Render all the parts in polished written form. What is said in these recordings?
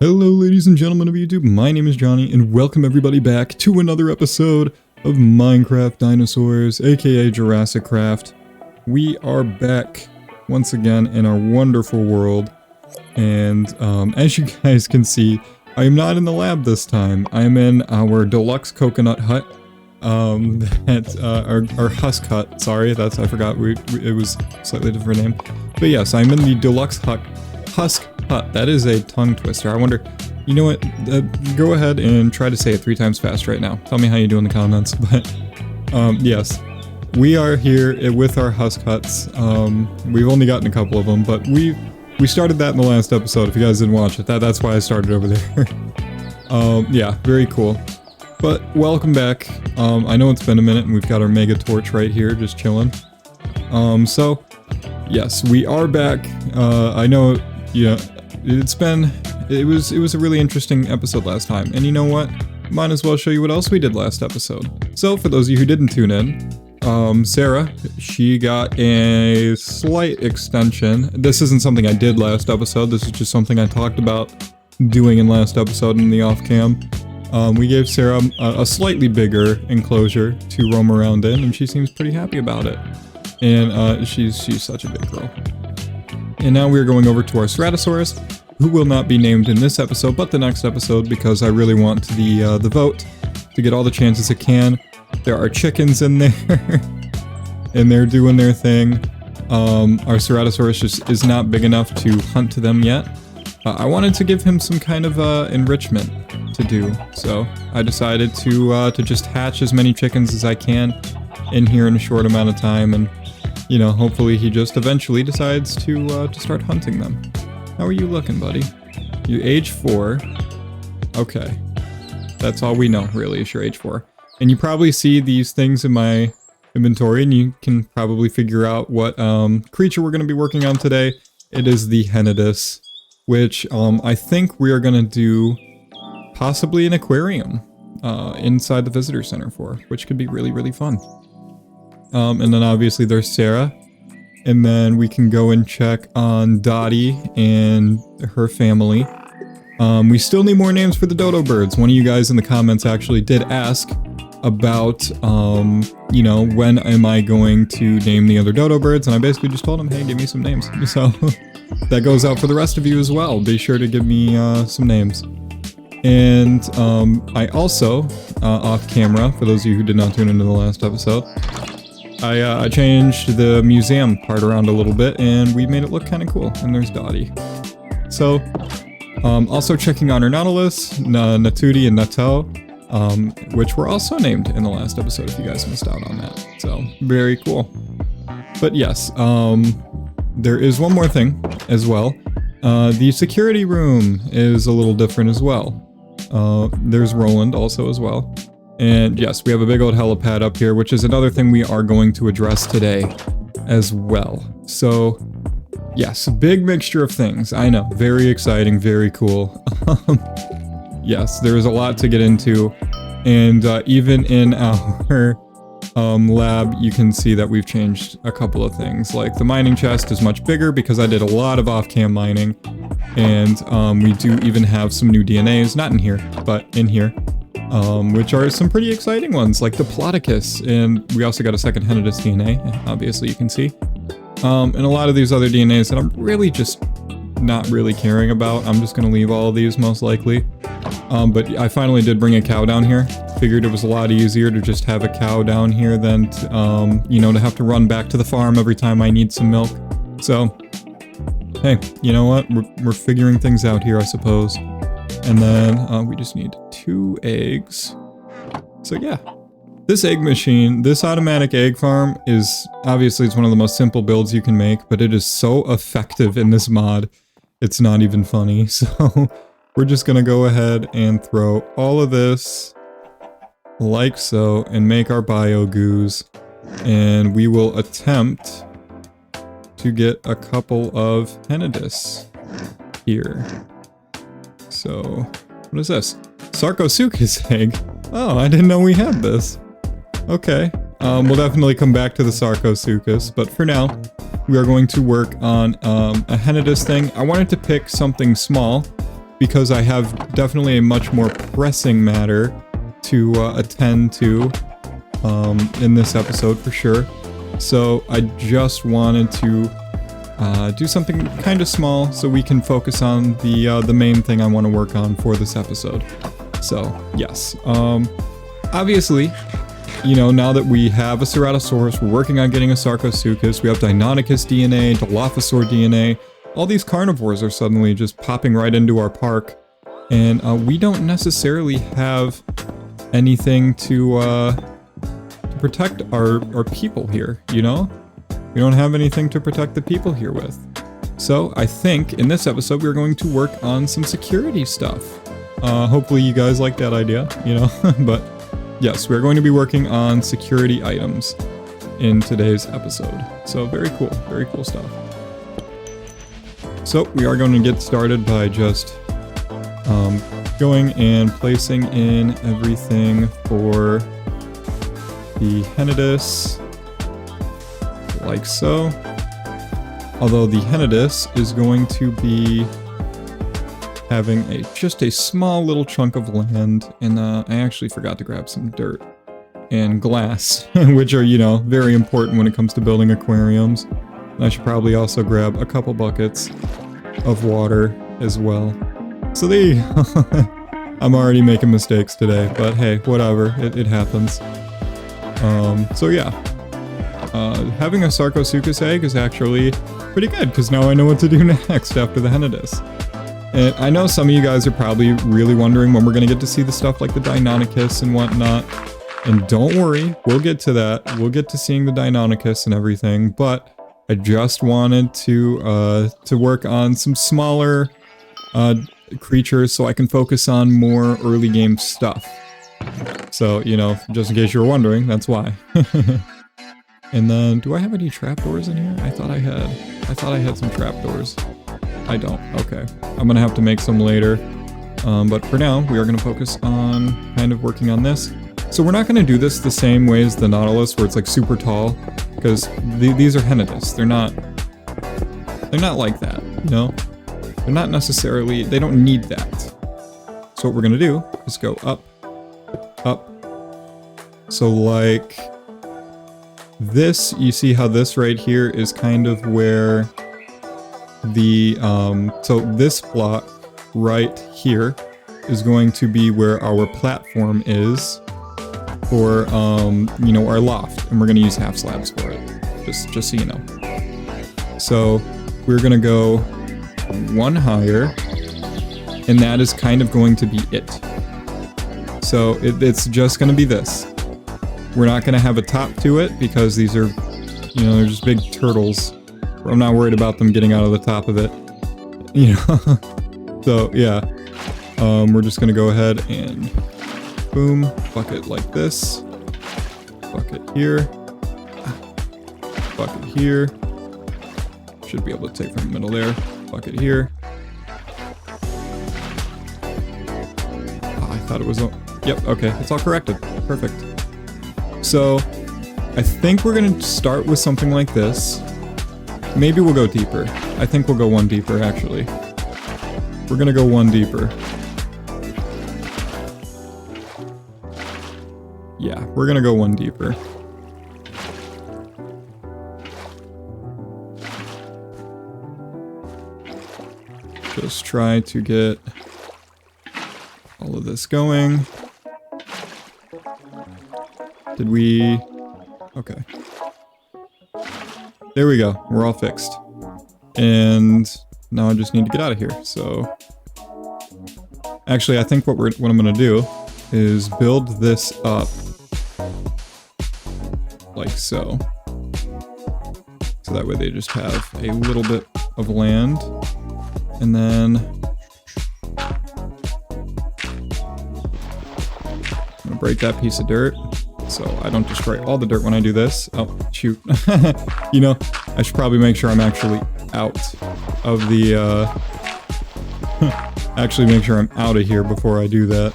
Hello ladies and gentlemen of YouTube, my name is Johnny and welcome everybody back to another episode of Minecraft Dinosaurs, aka JurassiCraft. We are back once again in our wonderful world, and as you guys can see, I am not in the lab this time. I am in our deluxe coconut hut, our husk hut, sorry, I forgot, it was a slightly different name. But yes, I'm in the deluxe husk hut. That is a tongue twister. I wonder, you know what, go ahead and try to say it 3 times fast right now. Tell me how you do in the comments. But yes, we are here with our husk huts. We've only gotten a couple of them, but we started that in the last episode. If you guys didn't watch it, that's why I started over there. Yeah, very cool. But welcome back. I know it's been a minute and we've got our mega torch right here just chilling. So yes, we are back. I know, yeah, it was a really interesting episode last time, and you know what? Might as well show you what else we did last episode. So for those of you who didn't tune in, Sarah, she got a slight extension. This isn't something I did last episode, this is just something I talked about doing in last episode in the off-cam. We gave Sarah a slightly bigger enclosure to roam around in, and she seems pretty happy about it. And she's such a big girl. And now we're going over to our Ceratosaurus, who will not be named in this episode, but the next episode, because I really want the vote to get all the chances it can. There are chickens in there, and they're doing their thing. Our Ceratosaurus just is not big enough to hunt to them yet. I wanted to give him some kind of enrichment to do, so I decided to just hatch as many chickens as I can in here in a short amount of time, and you know, hopefully he just eventually decides to start hunting them. How are you looking, buddy? You age 4. Okay. That's all we know, really, is your age 4. And you probably see these things in my inventory, and you can probably figure out what creature we're going to be working on today. It is the Henodus, which I think we are going to do possibly an aquarium inside the visitor center for, which could be really, really fun. And then obviously there's Sarah, and then we can go and check on Dottie and her family. We still need more names for the dodo birds. One of you guys in the comments actually did ask about, you know, when am I going to name the other dodo birds, and I basically just told them, hey, give me some names. So that goes out for the rest of you as well. Be sure to give me some names. And I also, off camera, for those of you who did not tune into the last episode, I changed the museum part around a little bit, and we made it look kind of cool. And there's Dottie. So, also checking on our Nautilus, Natudi, and Nato, which were also named in the last episode if you guys missed out on that. So, very cool. But yes, there is one more thing as well. The security room is a little different as well. There's Roland also as well. And yes, we have a big old helipad up here, which is another thing we are going to address today as well. So, yes, a big mixture of things. I know, very exciting, very cool. Yes, there is a lot to get into. And even in our lab, you can see that we've changed a couple of things. Like the mining chest is much bigger because I did a lot of off-cam mining. And we do even have some new DNAs, not in here, but in here. Which are some pretty exciting ones, like the Ploticus, and we also got a second Henodus DNA, obviously you can see. And a lot of these other DNAs that I'm really just not really caring about. I'm just going to leave all of these most likely. But I finally did bring a cow down here. Figured it was a lot easier to just have a cow down here than, you know, to have to run back to the farm every time I need some milk. So, hey, you know what? We're figuring things out here, I suppose. And then we just need 2 eggs. So yeah, this egg machine, this automatic egg farm is obviously it's one of the most simple builds you can make, but it is so effective in this mod. It's not even funny. So we're just gonna go ahead and throw all of this like so and make our bio goos. And we will attempt to get a couple of Henodus here. So, what is this? Sarcosuchus egg? Oh, I didn't know we had this. Okay, we'll definitely come back to the Sarcosuchus, but for now, we are going to work on a Henodus thing. I wanted to pick something small, because I have definitely a much more pressing matter to attend to in this episode for sure. So I just wanted to do something kind of small so we can focus on the main thing I want to work on for this episode. So yes, obviously, you know, now that we have a Ceratosaurus, we're working on getting a Sarcosuchus, we have Deinonychus DNA, Dilophosaur DNA, all these carnivores are suddenly just popping right into our park, and we don't necessarily have anything to protect our people here, you know? We don't have anything to protect the people here with. So I think in this episode we're going to work on some security stuff. Hopefully you guys like that idea, you know? But yes, we're going to be working on security items in today's episode. So very cool stuff. So we are going to get started by just going and placing in everything for the Henodus, like so. Although the Henodus is going to be having just a small little chunk of land, and I actually forgot to grab some dirt and glass, which are, you know, very important when it comes to building aquariums. And I should probably also grab a couple buckets of water as well. So there you go. I'm already making mistakes today, but hey, whatever, it happens. So yeah, having a Sarcosuchus egg is actually pretty good, because now I know what to do next after the Henodus. And I know some of you guys are probably really wondering when we're going to get to see the stuff like the Deinonychus and whatnot. And don't worry, we'll get to that. We'll get to seeing the Deinonychus and everything, but I just wanted to work on some smaller creatures so I can focus on more early game stuff. So, you know, just in case you were wondering, that's why. And then, do I have any trapdoors in here? I thought I had some trapdoors. I don't. Okay. I'm gonna have to make some later. But for now, we are gonna focus on kind of working on this. So we're not gonna do this the same way as the Nautilus, where it's like super tall, because these are Henodus. They're not like that, you know? They're not necessarily, they don't need that. So what we're gonna do is go up, up. So like this, you see how this right here is kind of where the, so this block right here is going to be where our platform is for, you know, our loft. And we're gonna use half slabs for it, just so you know. So we're gonna go one higher, and that is kind of going to be it. So it's just gonna be this. We're not gonna have a top to it because these are, you know, they're just big turtles. I'm not worried about them getting out of the top of it, you know. So yeah, we're just gonna go ahead and boom, bucket like this, bucket here, bucket here. Should be able to take from the middle there. Bucket here. Oh, I thought it was all... Yep, okay, it's all corrected. Perfect. So, I think we're gonna start with something like this. Maybe we'll go deeper. I think we'll go one deeper, actually. We're gonna go one deeper. Yeah, we're gonna go one deeper. Just try to get all of this going. Did we... Okay. There we go. We're all fixed. And now I just need to get out of here. So actually, I think what I'm gonna do is build this up like so. So that way they just have a little bit of land. And then I'm gonna break that piece of dirt so I don't destroy all the dirt when I do this. Oh, shoot. You know, I should probably make sure I'm actually out of the, actually make sure I'm out of here before I do that.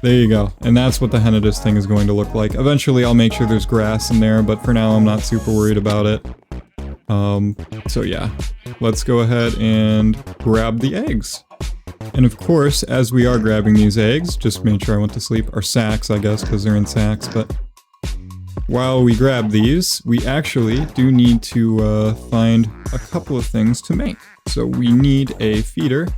There you go. And that's what the Henodus thing is going to look like. Eventually I'll make sure there's grass in there, but for now I'm not super worried about it. So yeah, let's go ahead and grab the eggs. And of course, as we are grabbing these eggs, just made sure I went to sleep, or sacks, I guess, because they're in sacks, but while we grab these, we actually do need to find a couple of things to make. So we need a feeder,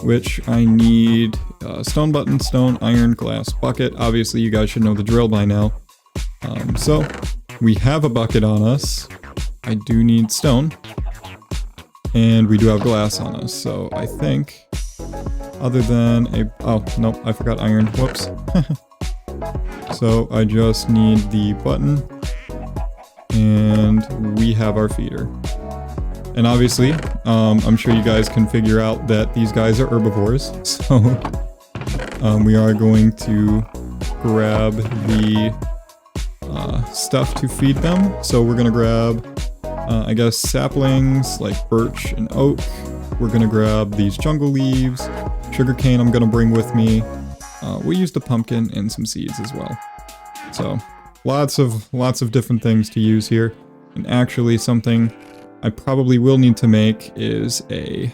which I need stone button, stone, iron, glass, bucket. Obviously, you guys should know the drill by now. So we have a bucket on us. I do need stone. And we do have glass on us. So I think, other than a... Oh, no, I forgot iron. Whoops. So I just need the button. And we have our feeder. And obviously, I'm sure you guys can figure out that these guys are herbivores. So we are going to grab the stuff to feed them. So we're going to grab, I guess, saplings like birch and oak. We're going to grab these jungle leaves. Sugarcane I'm going to bring with me. We'll use the pumpkin and some seeds as well. So lots of different things to use here. And actually something I probably will need to make is a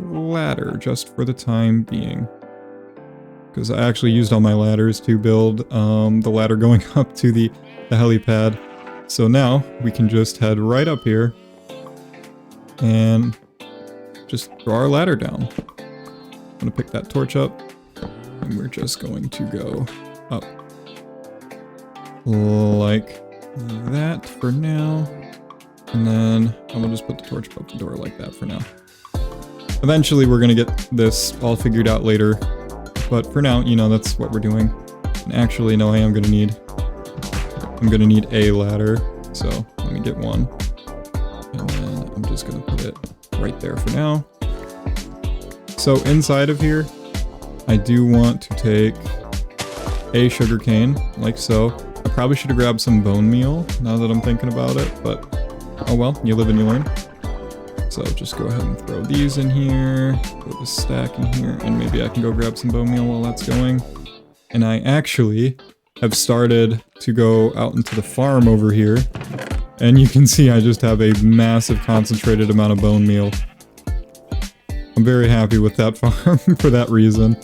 ladder just for the time being. Because I actually used all my ladders to build the ladder going up to the helipad. So now we can just head right up here and just draw our ladder down. I'm going to pick that torch up and we're just going to go up like that for now. And then I will just put the torch above the door like that for now. Eventually we're going to get this all figured out later. But for now, you know, that's what we're doing. And actually, no, I'm going to need a ladder. So let me get one. And then I'm just going to put it right there for now. So inside of here, I do want to take a sugarcane, like so. I probably should have grabbed some bone meal now that I'm thinking about it, but oh well, you live and you learn. So just go ahead and throw these in here, throw this stack in here, and maybe I can go grab some bone meal while that's going. And I actually have started to go out into the farm over here, and you can see I just have a massive concentrated amount of bone meal. I'm very happy with that farm for that reason,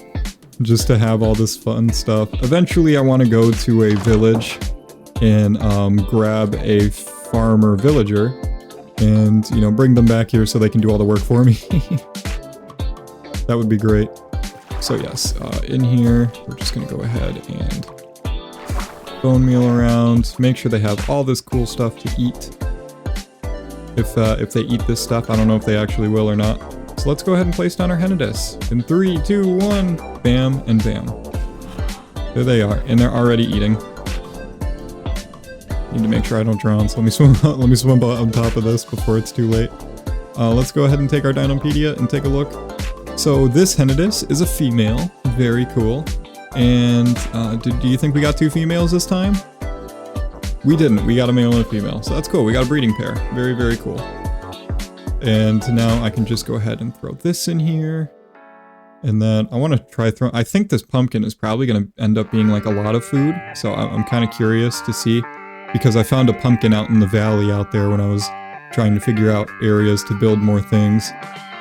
just to have all this fun stuff. Eventually I want to go to a village and grab a farmer villager and, you know, bring them back here so they can do all the work for me. That would be great. So yes, in here, we're just going to go ahead and bone meal around, make sure they have all this cool stuff to eat. If they eat this stuff, I don't know if they actually will or not. So let's go ahead and place down our Henodus. In 3, 2, 1, bam, and bam. There they are, and they're already eating. Need to make sure I don't drown, so let me swim on top of this before it's too late. Let's go ahead and take our Dinopedia and take a look. So this Henodus is a female, very cool. And do you think we got 2 females this time? We didn't, we got a male and a female, so that's cool. We got a breeding pair, very, very cool. And now I can just go ahead and throw this in here. And then I want to try I think this pumpkin is probably going to end up being like a lot of food. So I'm kind of curious to see, because I found a pumpkin out in the valley out there when I was trying to figure out areas to build more things.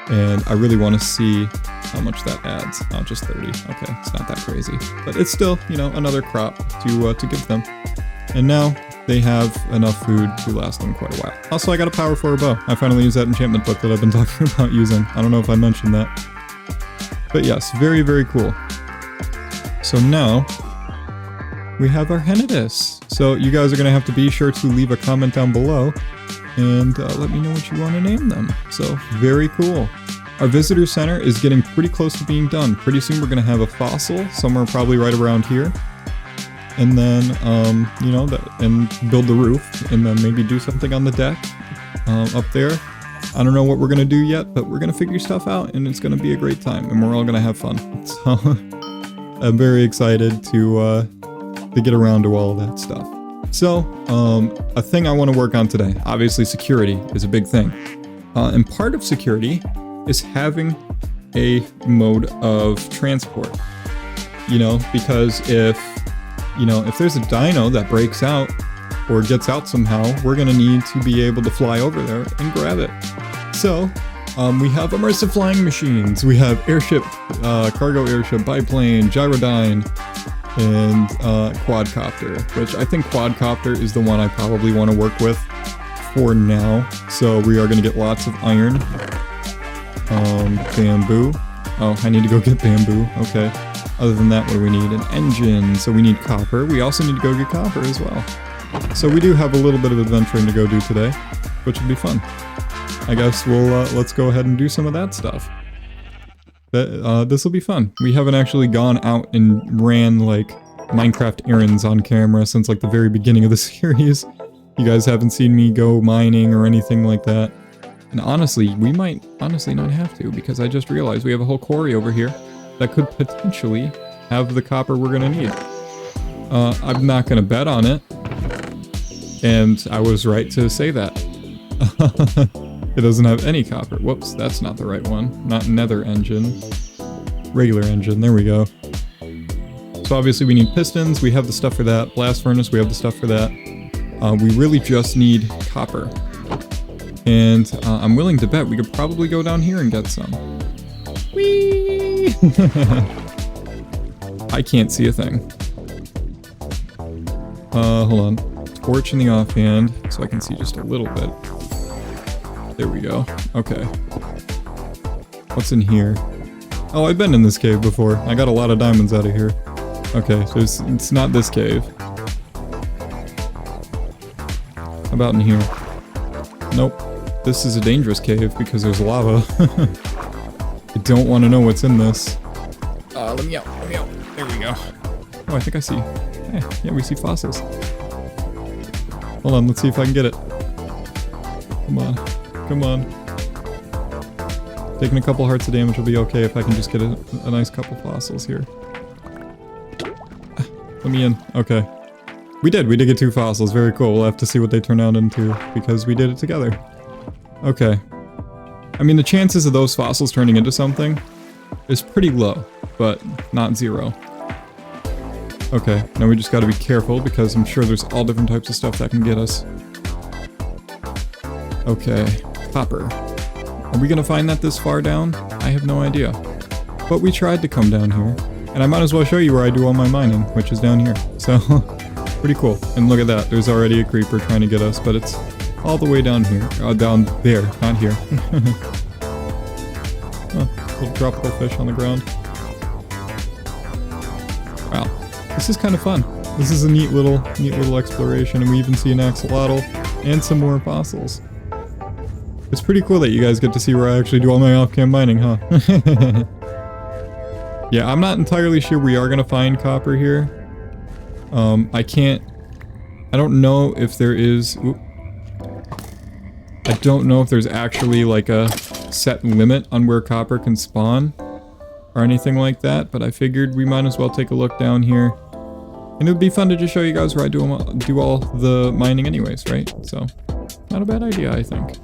And I really want to see how much that adds. Oh, just 30. Okay, it's not that crazy. But it's still, you know, another crop to give them. And now they have enough food to last them quite a while. Also, I got a power 4 bow. I finally used that enchantment book that I've been talking about using. I don't know if I mentioned that. But yes, very, very cool. So now we have our Henodus. So you guys are going to have to be sure to leave a comment down below and let me know what you want to name them. So very cool. Our visitor center is getting pretty close to being done. Pretty soon we're going to have a fossil somewhere probably right around here. And then, you know, and build the roof, and then maybe do something on the deck up there. I don't know what we're going to do yet, but we're going to figure stuff out, and it's going to be a great time, and we're all going to have fun. So I'm very excited to get around to all of that stuff. So, a thing I want to work on today, obviously security is a big thing. And part of security is having a mode of transport. You know, because if there's a dino that breaks out or gets out somehow, we're going to need to be able to fly over there and grab it. So We have immersive flying machines. We have airship, cargo airship, biplane, gyrodyne, and quadcopter, which I think quadcopter is the one I probably want to work with for now. So we are going to get lots of iron. Bamboo. Oh, I need to go get bamboo. Okay. Other than that, what do we need? An engine. So we need copper. We also need to go get copper as well. So we do have a little bit of adventuring to go do today, which would be fun. I guess we'll, let's go ahead and do some of that stuff. This will be fun. We haven't actually gone out and ran, like, Minecraft errands on camera since, like, the very beginning of the series. You guys haven't seen me go mining or anything like that. And honestly, we might honestly not have to, because I just realized we have a whole quarry over here that could potentially have the copper we're gonna need. I'm not gonna bet on it. And I was right to say that. It doesn't have any copper. Whoops, that's not the right one. Not nether engine. Regular engine, there we go. So obviously we need pistons, we have the stuff for that. Blast furnace, we have the stuff for that. We really just need copper. And I'm willing to bet we could probably go down here and get some. Whee! I can't see a thing. Hold on. Torch in the offhand, so I can see just a little bit. There we go. Okay. What's in here? Oh, I've been in this cave before. I got a lot of diamonds out of here. Okay, so it's not this cave. How about in here? Nope. This is a dangerous cave because there's lava. I don't want to know what's in this. Let me out. Let me out. There we go. Oh, I think I see. Hey, yeah, we see fossils. Hold on, let's see if I can get it. Come on. Come on. Taking a couple hearts of damage will be okay if I can just get a nice couple fossils here. Let me in. Okay. We did get 2 fossils. Very cool. We'll have to see what they turn out into because we did it together. Okay. I mean, the chances of those fossils turning into something is pretty low, but not 0. Okay, now we just gotta be careful because I'm sure there's all different types of stuff that can get us. Okay, copper. Are we gonna find that this far down? I have no idea. But we tried to come down here, and I might as well show you where I do all my mining, which is down here. So, pretty cool. And look at that, there's already a creeper trying to get us, but it's all the way down here. Down there, not here. Oh, little tropical fish on the ground. Wow. This is kind of fun. This is a neat little exploration, and we even see an axolotl and some more fossils. It's pretty cool that you guys get to see where I actually do all my off-cam mining, huh? Yeah, I'm not entirely sure we are gonna find copper here. I don't know if there is... I don't know if there's actually like a set limit on where copper can spawn or anything like that, but I figured we might as well take a look down here. And it would be fun to just show you guys where I do all the mining anyways, right? So, not a bad idea, I think.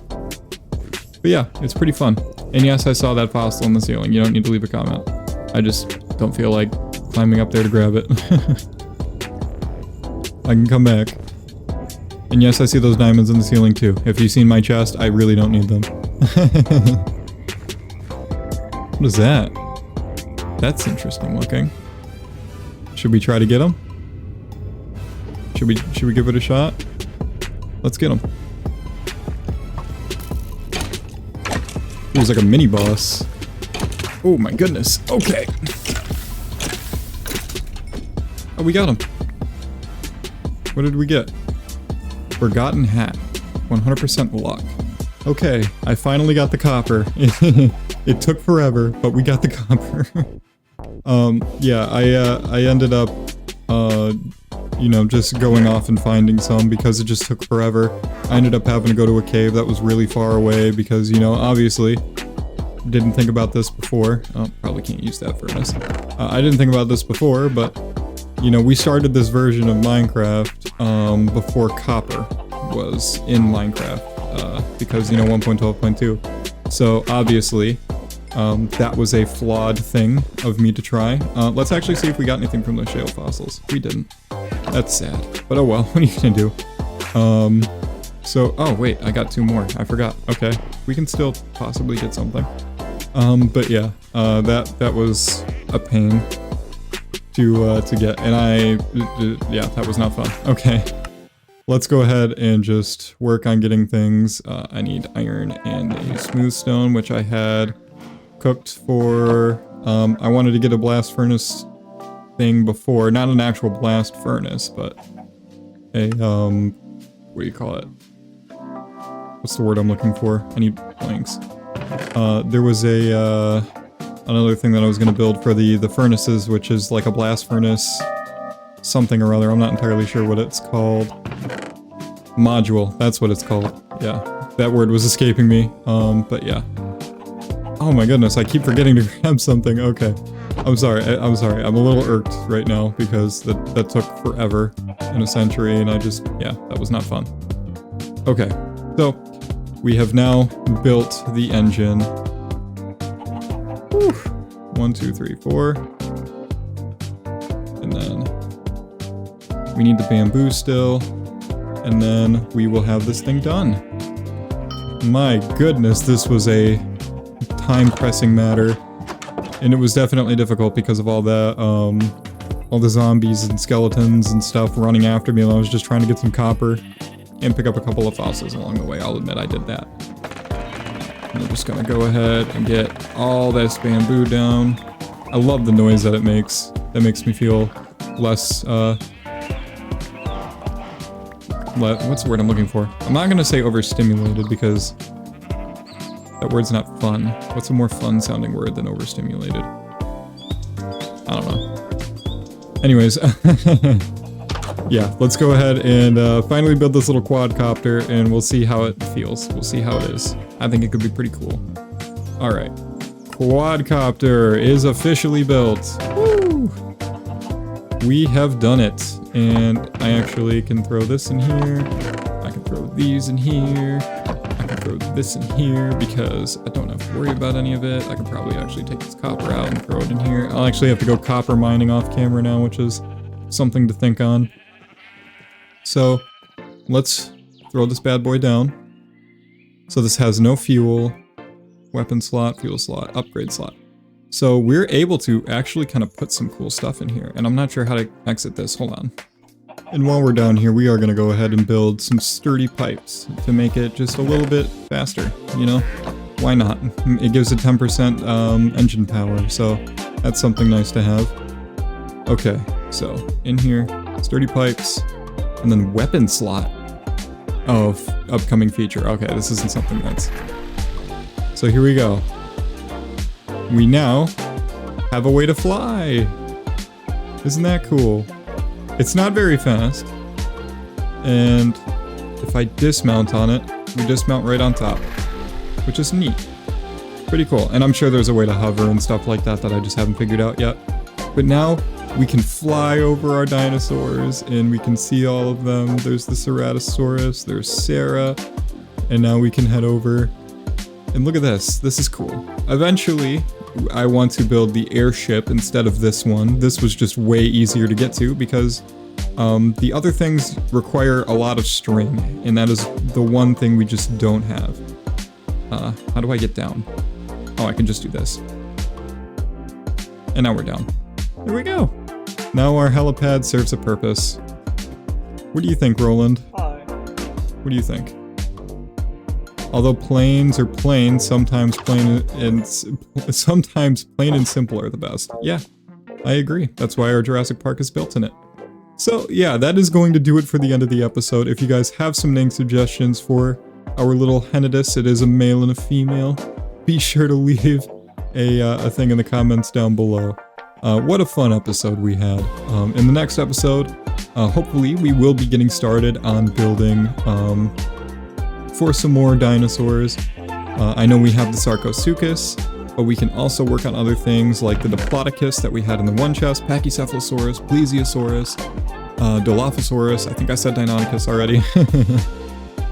But yeah, it's pretty fun. And yes, I saw that fossil in the ceiling. You don't need to leave a comment. I just don't feel like climbing up there to grab it. I can come back. And yes, I see those diamonds in the ceiling too. If you've seen my chest, I really don't need them. What is that? That's interesting looking. Should we try to get them? Should we give it a shot? Let's get them. There's like a mini boss. Oh my goodness. Okay. Oh, we got him. What did we get? Forgotten hat. 100% luck. Okay, I finally got the copper. It took forever, but we got the copper. Yeah, I ended up, you know, just going off and finding some because it just took forever. I ended up having to go to a cave that was really far away because, you know, obviously, didn't think about this before. Oh, probably can't use that furnace. I didn't think about this before, but, you know, we started this version of Minecraft before copper was in Minecraft because, you know, 1.12.2. So, obviously, that was a flawed thing of me to try. Let's actually see if we got anything from those shale fossils. We didn't. That's sad. But oh well, what are you gonna do? So, oh wait, I got 2 more. I forgot. Okay, we can still possibly get something. But yeah, that was a pain to get, and yeah, that was not fun. Okay, let's go ahead and just work on getting things. I need iron and a smooth stone, which I had cooked for. I wanted to get a blast furnace thing before, not an actual blast furnace, but a what do you call it? What's the word I'm looking for? I need planks. There was another thing that I was going to build for the furnaces, which is like a blast furnace something or other. I'm not entirely sure what it's called. Module, that's what it's called. Yeah, that word was escaping me. But yeah. Oh my goodness, I keep forgetting to grab something. Okay. I'm sorry. I'm a little irked right now because that took forever and a century, and yeah, that was not fun. Okay, so we have now built the engine. Whew. 1, 2, 3, 4. And then we need the bamboo still. And then we will have this thing done. My goodness, this was a time-pressing matter. And it was definitely difficult because of all the zombies and skeletons and stuff running after me, and I was just trying to get some copper and pick up a couple of fossils along the way. I'll admit I did that. And I'm just gonna go ahead and get all this bamboo down. I love the noise that it makes. That makes me feel less, what's the word I'm looking for? I'm not gonna say overstimulated because that word's not fun. What's a more fun sounding word than overstimulated? I don't know. Anyways, yeah, let's go ahead and finally build this little quadcopter, and we'll see how it feels. We'll see how it is. I think it could be pretty cool. Alright. Quadcopter is officially built. Woo! We have done it. And I actually can throw this in here. I can throw these in here. I can throw this in here because I don't have to worry about any of it. I can probably actually take this copper out and throw it in here. I'll actually have to go copper mining off camera now, which is something to think on. So let's throw this bad boy down. So this has no fuel, weapon slot, fuel slot, upgrade slot. So we're able to actually kind of put some cool stuff in here, and I'm not sure how to exit this. Hold on. And while we're down here, we are going to go ahead and build some sturdy pipes to make it just a little bit faster, you know? Why not? It gives it 10% engine power, so that's something nice to have. Okay, so in here, sturdy pipes, and then weapon slot. Oh, upcoming feature. Okay, this isn't something that's... So here we go. We now have a way to fly. Isn't that cool? It's not very fast. And if I dismount on it, we dismount right on top, which is neat. Pretty cool. And I'm sure there's a way to hover and stuff like that that I just haven't figured out yet. But now we can fly over our dinosaurs and we can see all of them. There's the Ceratosaurus, there's Sarah, and now we can head over. And look at this. This is cool. Eventually, I want to build the airship instead of this one. This was just way easier to get to because the other things require a lot of string, and that is the one thing we just don't have. How do I get down? Oh, I can just do this. And now we're down. There we go. Now our helipad serves a purpose. What do you think, Roland? Hi. What do you think? Although planes are plain, sometimes plain and simple are the best. Yeah, I agree. That's why our Jurassic Park is built in it. So yeah, that is going to do it for the end of the episode. If you guys have some name suggestions for our little Henodus, it is a male and a female, be sure to leave a thing in the comments down below. What a fun episode we had. In the next episode, hopefully we will be getting started on building for some more dinosaurs. I know we have the Sarcosuchus, but we can also work on other things like the Diplodocus that we had in the one chest, Pachycephalosaurus, Plesiosaurus, Dilophosaurus, I think I said Deinonychus already.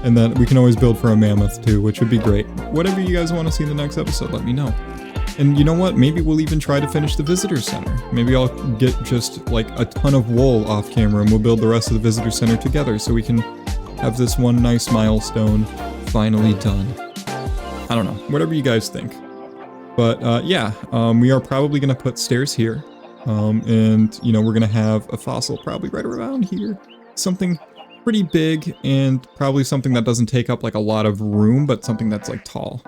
And then we can always build for a mammoth too, which would be great. Whatever you guys want to see in the next episode, let me know. And you know what? Maybe we'll even try to finish the visitor center. Maybe I'll get just like a ton of wool off camera and we'll build the rest of the visitor center together so we can have this one nice milestone finally done. I don't know, whatever you guys think. But yeah, we are probably going to put stairs here. And, you know, we're going to have a fossil probably right around here. Something pretty big and probably something that doesn't take up like a lot of room, but something that's like tall.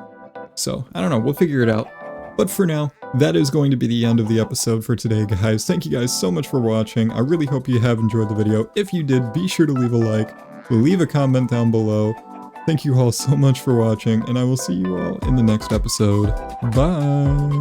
So, I don't know, we'll figure it out. But for now, that is going to be the end of the episode for today, guys. Thank you guys so much for watching. I really hope you have enjoyed the video. If you did, be sure to leave a like, leave a comment down below. Thank you all so much for watching, and I will see you all in the next episode. Bye!